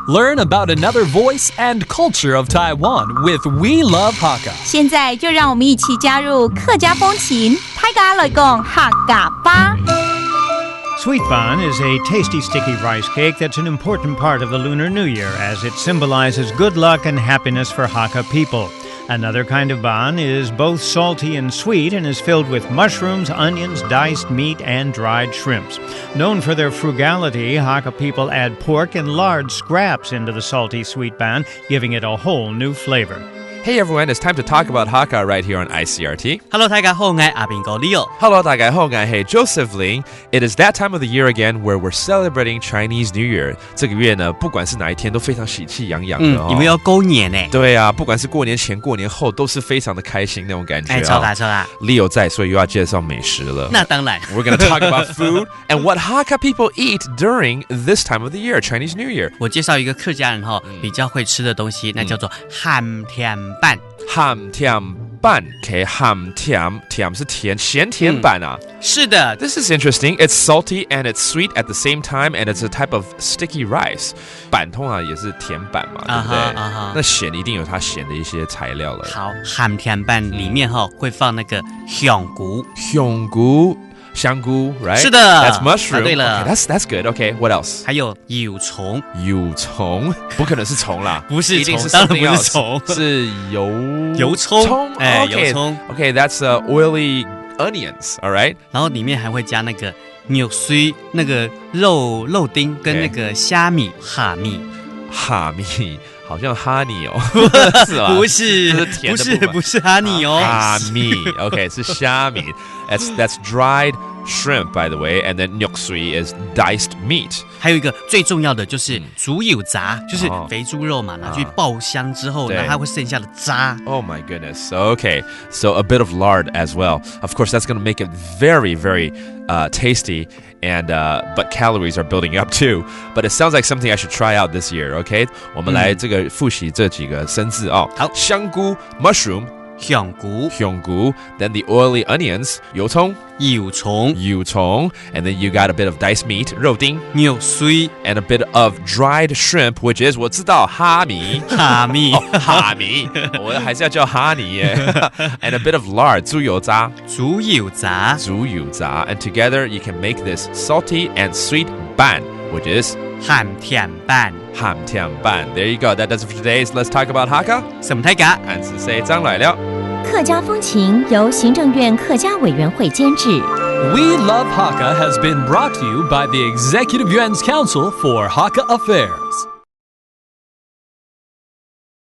Learn about another voice and culture of Taiwan with We Love Hakka. 现在就让我们一起加入客家风情，大家来讲客家吧。Sweet bun is a tasty, sticky rice cake that's an important part of the Lunar New Year as it symbolizes good luck and happiness for Hakka people. Another kind of bun is both salty and sweet and is filled with mushrooms, onions, diced meat, and dried shrimps. Known for their frugality, Hakka people add pork and lard scraps into the salty sweet bun, giving it a whole new flavor. Hey everyone, it's time to talk about Hakka right here on ICRT. Hello， 大家好，我係阿邊個 Leo。Hello, 大家好，我係 Joseph Ling. It is that time of the year again where we're celebrating Chinese New Year. 这个月呢，不管是哪一天都非常喜气洋洋的因為要過年呢。对啊，不管是過年前、過年後，都是非常的開心那種感覺。超啦。Leo 在，所以又要介紹美食了。那當然。We're going to talk about food and what Hakka people eat during this time of the year, Chinese New Year. 我介紹一個客家人比較會吃的東西，那叫做鹹甜飯。鹹甜飯 ，OK， 鹹甜是甜，鹹甜飯啊。是的 This is interesting. It's salty and it's sweet at the same time, and it's a type of sticky rice. 飯通常也是甜飯嘛，對不對？那鹹一定有它鹹的一些材料了。好，鹹甜飯裡面會放那個香菇， right? 是的 That's mushroom. 對了 Okay, that's good. Okay, what else? 還有油蟲，不可能是蟲啦，不是蟲，一定是當然 something 不 else. 是蟲，是油蔥，Okay. 油蔥。Okay, that's oily onions. All right. 然後裡面還會加那個肉碎，那個肉丁跟那個蝦米，哈密，好像 honey 哦，是吧？不是，這是甜的部分。不是 honey 哦，哈密 ，OK， 是蝦米。That's dried shrimp, by the way, and then nyok sui is diced meat. 還有一個最重要的就是豬油渣，就是肥豬肉嘛，拿去爆香之後，然後它會剩下的渣。Oh my goodness. Okay, so a bit of lard as well. Of course, that's going to make it very, very tasty. And but calories are building up too. But it sounds like something I should try out this year. Okay, 我們來這個複習這幾個生字哦。好，香菇 mushroom. 香菇 then the oily onions 油蔥 and then you got a bit of diced meat 肉丁肉碎 and a bit of dried shrimp which is 我知道哈密我還是要叫哈尼耶and a bit of lard 豬油渣 and together you can make this salty and sweet ban which is 鹹甜飯 There you go. That does it for today. So let's talk about Hakka. 什麼大家？俺是誰張來了。客家風情由行政院客家委員會監製。We Love Hakka has been brought to you by the Executive Yuan's Council for Hakka Affairs.